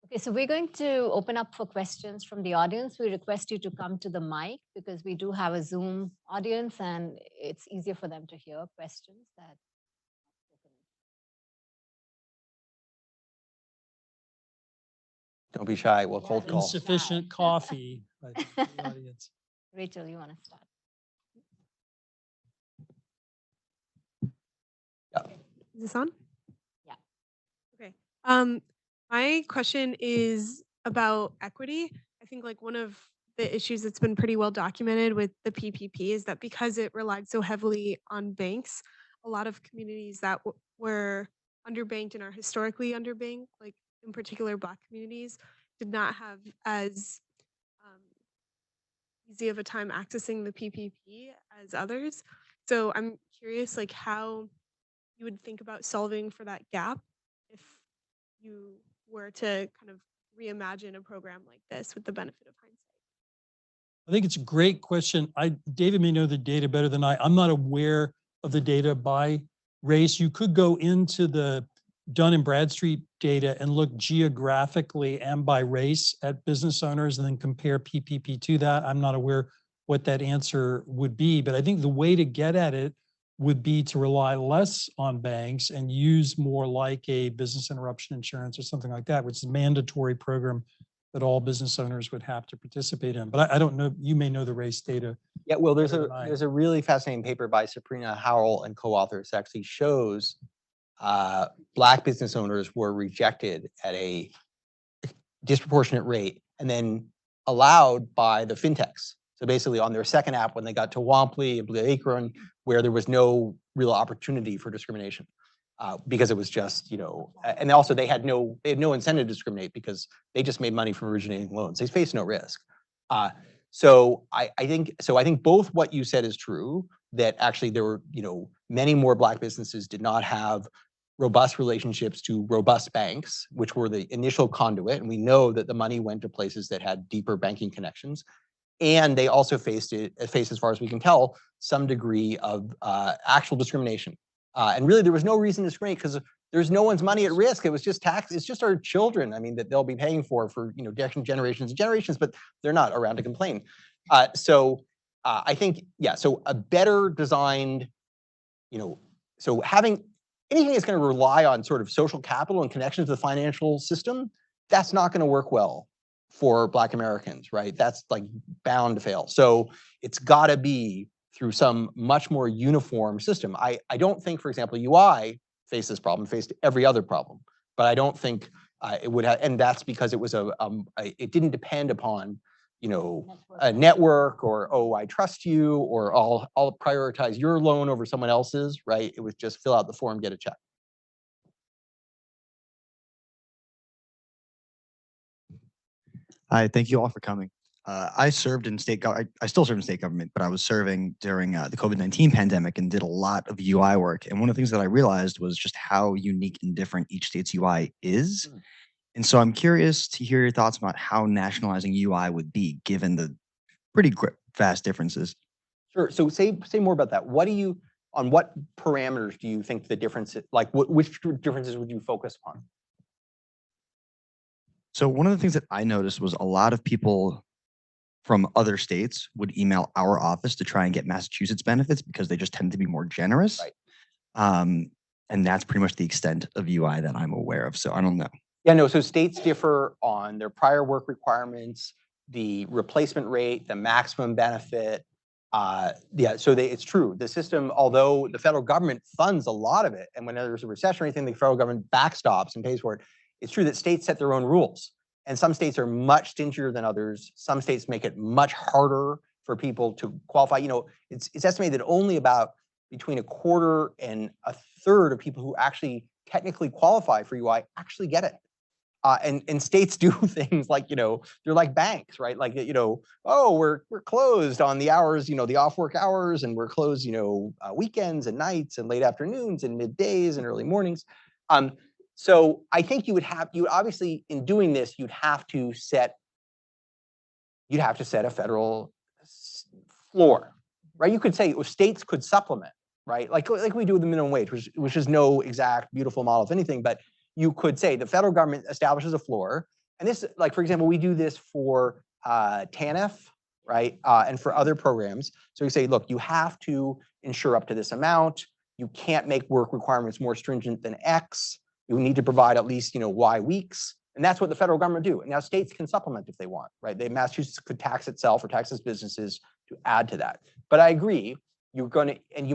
Okay, so we're going to open up for questions from the audience. We request you to come to the mic because we do have a Zoom audience and it's easier for them to hear questions that. Don't be shy, we'll cold call. Insufficient coffee by the audience. Rachel, you want to start? Is this on? Yeah. Okay. My question is about equity. I think like one of the issues that's been pretty well documented with the PPP is that because it relied so heavily on banks, a lot of communities that were underbanked and are historically underbanked, like in particular Black communities, did not have as easy of a time accessing the PPP as others. So I'm curious, like how you would think about solving for that gap if you were to kind of reimagine a program like this with the benefit of hindsight. I think it's a great question. David may know the data better than I. I'm not aware of the data by race. You could go into the Dun and Bradstreet data and look geographically and by race at business owners and then compare PPP to that. I'm not aware what that answer would be, but I think the way to get at it would be to rely less on banks and use more like a business interruption insurance or something like that, which is a mandatory program that all business owners would have to participate in. But I don't know, you may know the race data. Yeah, well, there's a really fascinating paper by Sabrina Howell and co-authors that actually shows Black business owners were rejected at a disproportionate rate and then allowed by the fintechs So basically on their second app, when they got to Womply and Blue Acorn, where there was no real opportunity for discrimination. Because it was just, and also they had no incentive to discriminate because they just made money from originating loans. They faced no risk. So I think both what you said is true, that actually there were, many more Black businesses did not have robust relationships to robust banks, which were the initial conduit. And we know that the money went to places that had deeper banking connections. And they also faced, as far as we can tell, some degree of actual discrimination. And really, there was no reason to discriminate because there's no one's money at risk. It was just tax. It's just our children. I mean, that they'll be paying for generations and generations, but they're not around to complain. So I think, so a better designed, so having anything that's going to rely on sort of social capital and connections to the financial system, that's not going to work well for Black Americans, right? That's like bound to fail. So it's got to be through some much more uniform system. I don't think, for example, UI faced this problem, faced every other problem, but I don't think it would have, and that's because it was it didn't depend upon, a network or, oh, I trust you, or I'll prioritize your loan over someone else's, right? It was just fill out the form, get a check. Hi, thank you all for coming. I served in I still serve in state government, but I was serving during the COVID-19 pandemic and did a lot of UI work. And one of the things that I realized was just how unique and different each state's UI is. And so I'm curious to hear your thoughts about how nationalizing UI would be given the pretty vast differences. Sure. So say more about that. On what parameters do you think the difference, like which differences would you focus upon? So one of the things that I noticed was a lot of people from other states would email our office to try and get Massachusetts benefits because they just tend to be more generous. Right. And that's pretty much the extent of UI that I'm aware of. So I don't know. Yeah, no, so states differ on their prior work requirements, the replacement rate, the maximum benefit. So it's true. The system, although the federal government funds a lot of it, and when there's a recession or anything, the federal government backstops and pays for it. It's true that states set their own rules. And some states are much stingier than others. Some states make it much harder for people to qualify. It's estimated that only about between a quarter and a third of people who actually technically qualify for UI actually get it. And states do things like, they're like banks, right? Like, oh, we're closed on the hours, the off work hours, and we're closed, weekends and nights and late afternoons and middays and early mornings. So I think you would obviously, in doing this, you'd have to set a federal floor, right? You could say states could supplement, right? Like we do with the minimum wage, which is no exact beautiful model of anything, but you could say the federal government establishes a floor. And this, like, for example, we do this for TANF, right? And for other programs. So we say, look, you have to insure up to this amount. You can't make work requirements more stringent than X. You need to provide at least, Y weeks. And that's what the federal government do. And now states can supplement if they want, right? Massachusetts could tax itself or tax its businesses to add to that. But I agree, you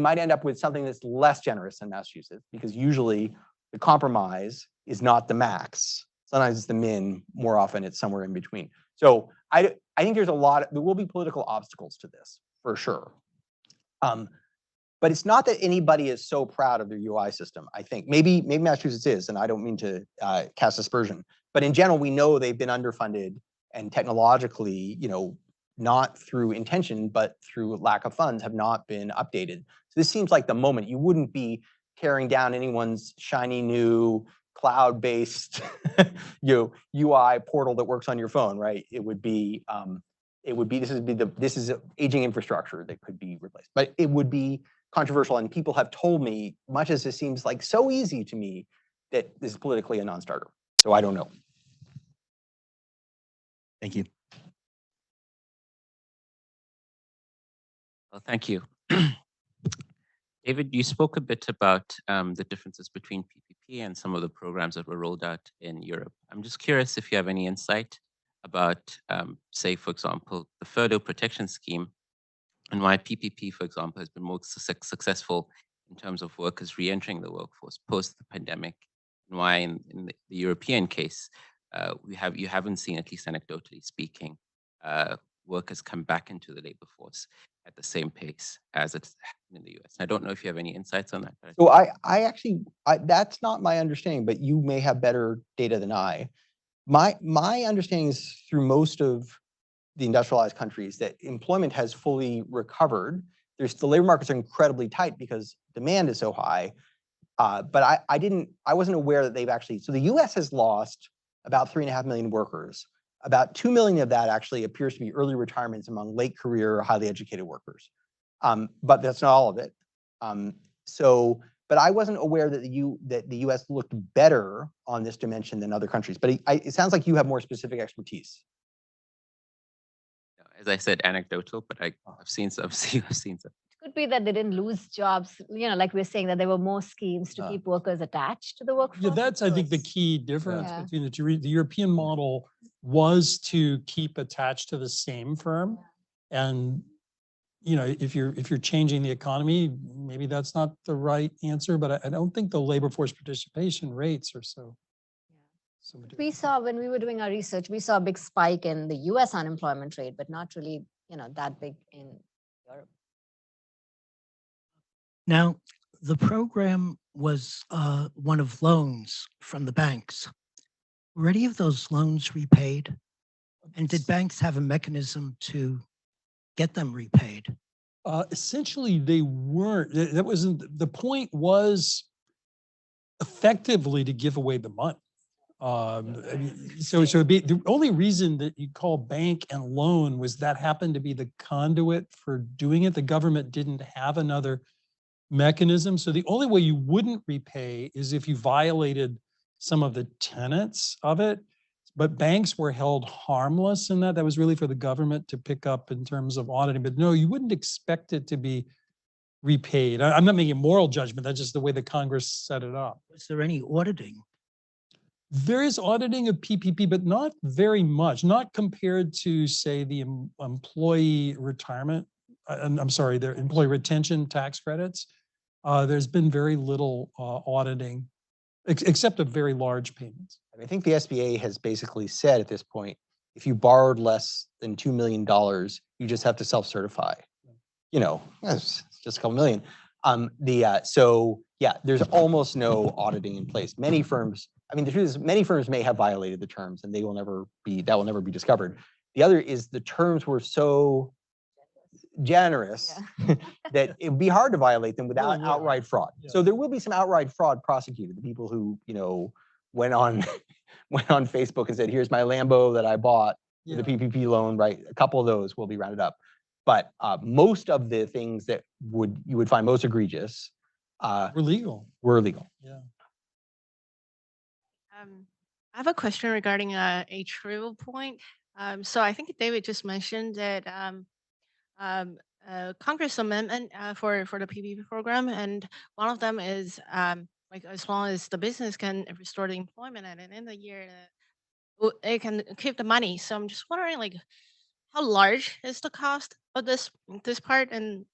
might end up with something that's less generous than Massachusetts, because usually the compromise is not the max. Sometimes it's the min, more often it's somewhere in between. So I think there will be political obstacles to this, for sure. But it's not that anybody is so proud of their UI system, I think. Maybe Massachusetts is, and I don't mean to cast aspersion. But in general, we know they've been underfunded and technologically, not through intention, but through lack of funds, have not been updated. So this seems like the moment. You wouldn't be tearing down anyone's shiny new cloud-based UI portal that works on your phone, right? This is aging infrastructure that could be replaced. But it would be controversial, and people have told me, much as it seems like so easy to me, that this is politically a non-starter. So I don't know. Thank you. Well, thank you. David, you spoke a bit about the differences between PPP and some of the programs that were rolled out in Europe. I'm just curious if you have any insight about, say, for example, the furlough protection scheme, and why PPP, for example, has been most successful in terms of workers re-entering the workforce post the pandemic, and why in the European case, you haven't seen, at least anecdotally speaking, workers come back into the labor force at the same pace as it's happened in the US. I don't know if you have any insights on that. But So I actually, that's not my understanding, but you may have better data than I. My understanding is through most of the industrialized countries that employment has fully recovered. The labor markets are incredibly tight because demand is so high. But I wasn't aware that they've actually, so the US has lost about 3.5 million workers. About 2 million of that actually appears to be early retirements among late career, highly educated workers. But that's not all of it. But I wasn't aware that the US looked better on this dimension than other countries. But it sounds like you have more specific expertise. as I said, anecdotal, but I've seen some. I've seen some. It could be that they didn't lose jobs, like we're saying, that there were more schemes to keep workers attached to the workforce. Yeah, that's, I think, the key difference Yeah. between the two. The European model was to keep attached to the same firm. And, if you're changing the economy, maybe that's not the right answer, but I don't think the labor force participation rates are so. We saw when we were doing our research, we saw a big spike in the US unemployment rate, but not really, that big in Europe. Now, the program was one of loans from the banks. Were any of those loans repaid? And did banks have a mechanism to get them repaid? Essentially, they weren't. That wasn't the point. Was effectively to give away the money. So the only reason that you call bank and loan was that happened to be the conduit for doing it. The government didn't have another mechanism. So the only way you wouldn't repay is if you violated some of the tenets of it. But banks were held harmless in that. That was really for the government to pick up in terms of auditing. But no, you wouldn't expect it to be repaid. I'm not making a moral judgment. That's just the way the Congress set it up. Was there any auditing? There is auditing of PPP, but not very much, not compared to, say, the employee retirement, I'm sorry, the employee retention tax credits. There's been very little auditing, except of very large payments. I think the SBA has basically said at this point, if you borrowed less than $2 million, you just have to self-certify. It's just a couple million. So yeah, there's almost no auditing in place. Many firms, the truth is many firms may have violated the terms and that will never be discovered. The other is the terms were so generous that it would be hard to violate them without outright fraud. Yeah. So there will be some outright fraud prosecuted. The people who, went on Facebook and said, here's my Lambo that I bought with a PPP loan, right? A couple of those will be rounded up. But most of the things that you would find most egregious were legal. Yeah. I have a question regarding a trivial point. So I think David just mentioned that Congress amendment for the PPP program, and one of them is like as long as the business can restore the employment at the end of the year, it can keep the money. So I'm just wondering, like, how large is the cost of this part, and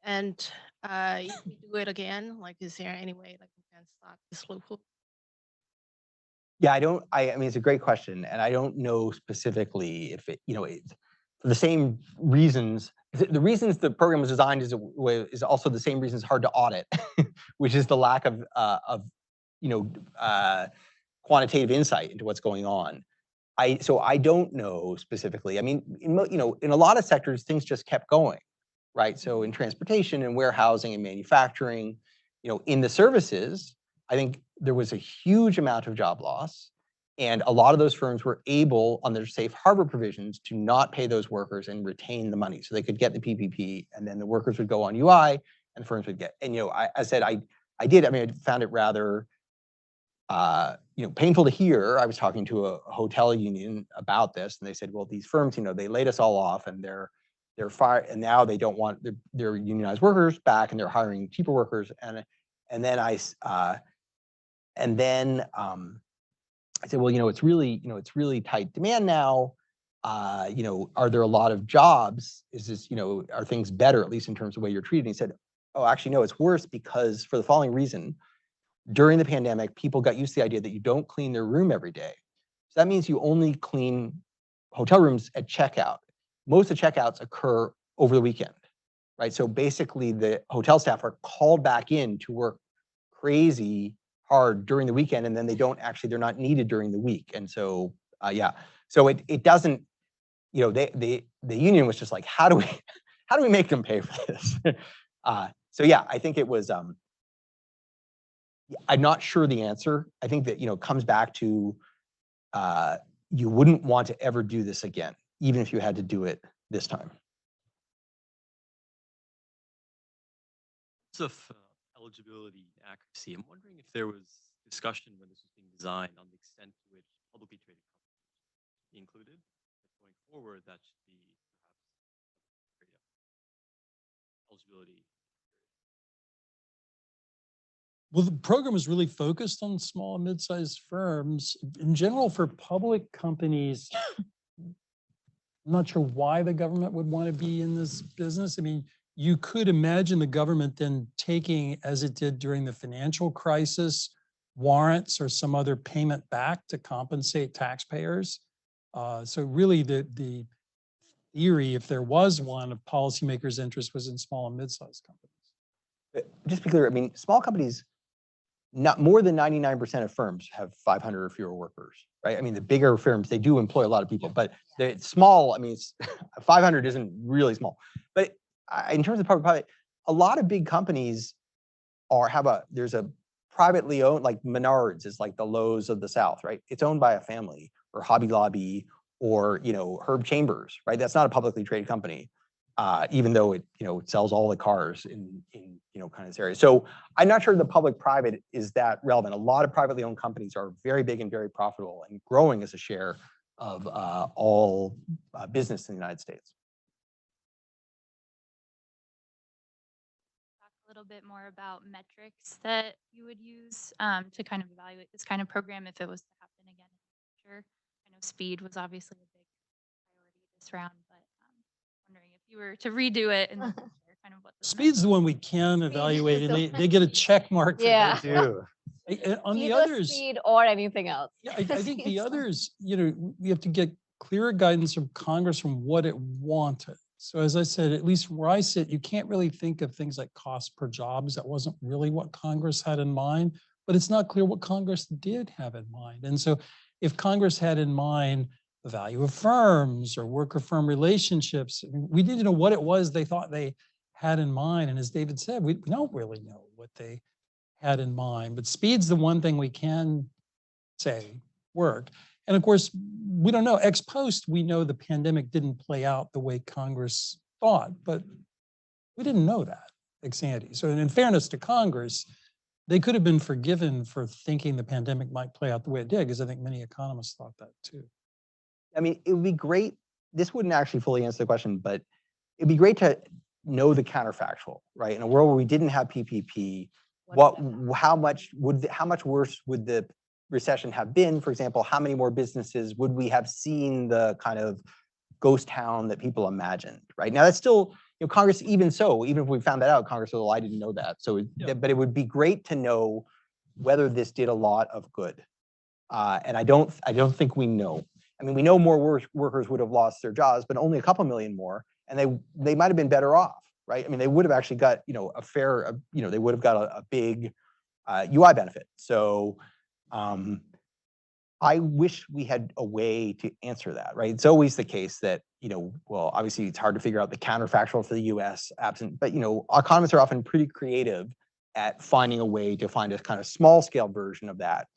if we do it again, like, is there any way like we can stop this loophole? Yeah, it's a great question, and I don't know specifically if it, for the same reasons. The reasons the program was designed is also the same reasons hard to audit, which is the lack of quantitative insight into what's going on. So I don't know specifically. In a lot of sectors, things just kept going, right? So in transportation and warehousing and manufacturing, in the services, I think there was a huge amount of job loss. And a lot of those firms were able, on their safe harbor provisions, to not pay those workers and retain the money. So they could get the PPP, and then the workers would go on UI, and the firms would get. And I said I found it rather painful to hear. I was talking to a hotel union about this, and they said, well, these firms, they laid us all off, and they're fired, and now they don't want their unionized workers back, and they're hiring cheaper workers. And then I said, well, it's really tight demand now. Are there a lot of jobs? Is this, are things better, at least in terms of the way you're treated? And he said, oh, actually, no, it's worse because for the following reason. During the pandemic, people got used to the idea that you don't clean their room every day. So that means you only clean hotel rooms at checkout. most of the checkouts occur over the weekend, right? So basically the hotel staff are called back in to work crazy hard during the weekend, and then they're not needed during the week. And so, yeah, so it doesn't, the union was just like, how do we make them pay for this? So yeah, I think it was, I'm not sure the answer. I think that, it comes back to, you wouldn't want to ever do this again, even if you had to do it this time. Of eligibility and accuracy, I'm wondering if there was discussion when this was being designed on the extent to which publicly traded companies be included. Going forward, that should be perhaps eligibility. Well, the program is really focused on small and mid-sized firms. In general, for public companies, I'm not sure why the government would want to be in this business. I mean, you could imagine the government then taking, as it did during the financial crisis, warrants or some other payment back to compensate taxpayers. So really the theory, if there was one, of policymakers' interest was in small and mid-sized companies. Just to be clear, I mean, small companies, not more than 99% of firms have 500 or fewer workers, right? I mean, the bigger firms, they do employ a lot of people, but the small, I mean, 500 isn't really small. But in terms of public-private, a lot of big companies there's a privately owned, like Menards is like the Lowe's of the South, right? It's owned by a family, or Hobby Lobby, or Herb Chambers, right? That's not a publicly traded company, even though it it sells all the cars in kind of this area. So I'm not sure the public-private is that relevant. A lot of privately owned companies are very big and very profitable and growing as a share of all business in the United States. A little bit more about metrics that you would use to kind of evaluate this kind of program if it was to happen again in the future. I know speed was obviously a big priority this round, but wondering if you were to redo it in the future, kind of what the Speed's the one we can evaluate, and they get a check mark for Yeah. that too. On the Either others, speed or anything else. yeah, I think the others, we have to get clearer guidance from Congress from what it wanted. So as I said, at least where I sit, you can't really think of things like cost per jobs. That wasn't really what Congress had in mind, but it's not clear what Congress did have in mind. And so if Congress had in mind the value of firms or worker-firm relationships, we didn't know what it was they thought they had in mind. And as David said, we don't really know what they had in mind, but speed's the one thing we can say worked. And of course, we don't know. Ex post, we know the pandemic didn't play out the way Congress thought, but we didn't know that ex ante. So in fairness to Congress, they could have been forgiven for thinking the pandemic might play out the way it did, because I think many economists thought that too. I mean, it would be great. This wouldn't actually fully answer the question, but it'd be great to know the counterfactual, right? In a world where we didn't have PPP, how much worse would the recession have been? For example, how many more businesses would we have seen the kind of ghost town that people imagined, right? Now that's still, Congress, even if we found that out, Congress was, well, I didn't know that. So, but it would be great to know whether this did a lot of good. And I don't think we know. I mean, we know more workers would have lost their jobs, but only a couple million more, and they might have been better off, right? I mean, they would have actually got, a fair, they would have got a big UI benefit. So I wish we had a way to answer that, right? It's always the case that, well, obviously it's hard to figure out the counterfactual for the US absent, but, economists are often pretty creative at finding a way to find a kind of small scale version of that.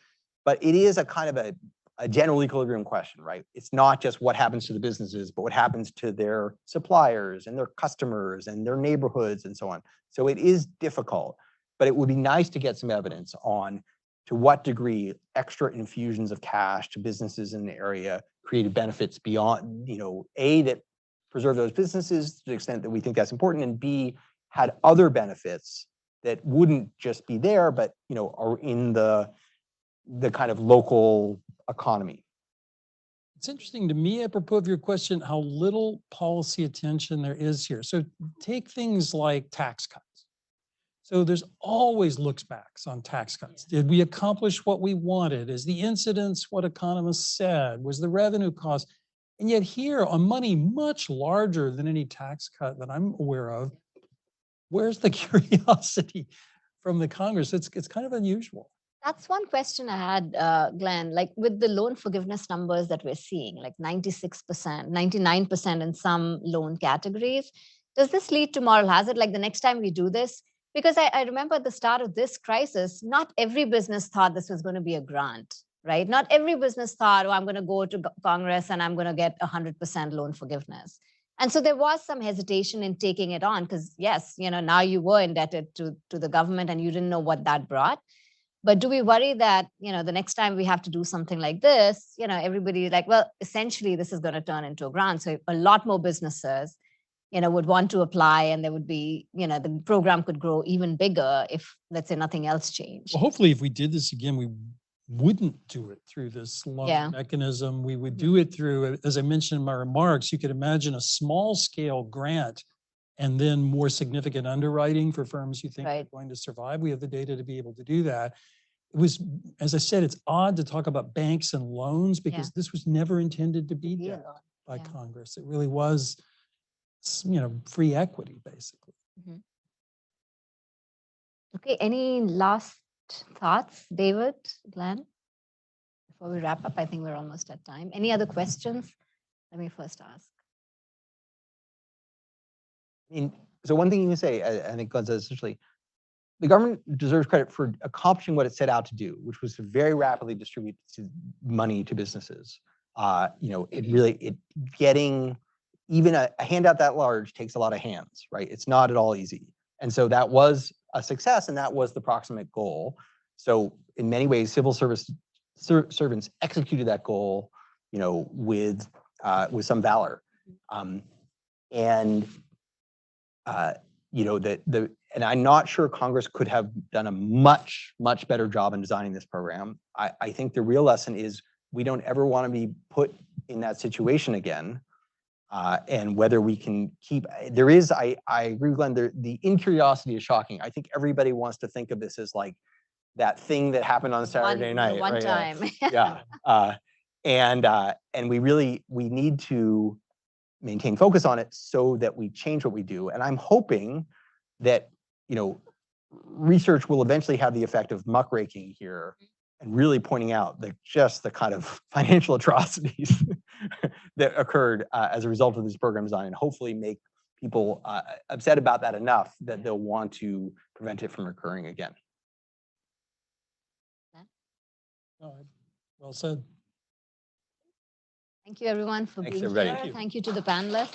But it is a kind of a general equilibrium question, right? It's not just what happens to the businesses, but what happens to their suppliers and their customers and their neighborhoods and so on. So it is difficult, but it would be nice to get some evidence on to what degree extra infusions of cash to businesses in the area created benefits beyond, A, that preserve those businesses to the extent that we think that's important, and B, had other benefits that wouldn't just be there, but, are in the kind of local economy. It's interesting to me, apropos of your question, how little policy attention there is here. So take things like tax cuts. So there's always looks backs on tax cuts. Did we accomplish what we wanted? Is the incidence what economists said? Was the revenue cost? And yet here on money much larger than any tax cut that I'm aware of, where's the curiosity from the Congress? It's kind of unusual. That's one question I had, Glenn, like with the loan forgiveness numbers that we're seeing, like 96%, 99% in some loan categories. Does this lead to moral hazard? Like the next time we do this, because I remember at the start of this crisis, not every business thought this was going to be a grant, right? Not every business thought, oh, I'm going to go to Congress and I'm going to get 100% loan forgiveness. And so there was some hesitation in taking it on because yes, now you were indebted to the government and you didn't know what that brought. But do we worry that, the next time we have to do something like this, everybody like, well, essentially this is going to turn into a grant. So a lot more businesses, would want to apply and there would be, the program could grow even bigger if, let's say, nothing else changed. Well, hopefully if we did this again, we wouldn't do it through this loan mechanism. We would do it through, as I mentioned in my remarks, you could imagine a small scale grant and then more significant underwriting for firms you think are going to survive. We have the data to be able to do that. It was, as I said, it's odd to talk about banks and loans because this was never intended to be done by Congress. It really was, free equity, basically. Okay, any last thoughts, David, Glenn? Before we wrap up, I think we're almost at time. Any other questions? Let me first ask. So one thing you can say, I think Glenn says essentially, the government deserves credit for accomplishing what it set out to do, which was to very rapidly distribute money to businesses. Getting even a handout that large takes a lot of hands, right? It's not at all easy. And so that was a success and that was the proximate goal. So in many ways, civil service servants executed that goal, with some valor. And I'm not sure Congress could have done a much better job in designing this program. I think the real lesson is we don't ever want to be put in that situation again. And whether we can keep, I agree with Glenn, the incuriosity is shocking. I think everybody wants to think of this as like that thing that happened on Saturday night. One time. And we need to maintain focus on it so that we change what we do. And I'm hoping that, research will eventually have the effect of muckraking here and really pointing out just the kind of financial atrocities that occurred as a result of this program design, and hopefully make people upset about that enough that they'll want to prevent it from occurring again. Well said. Thank you, everyone, for being here. Thank you to the panelists.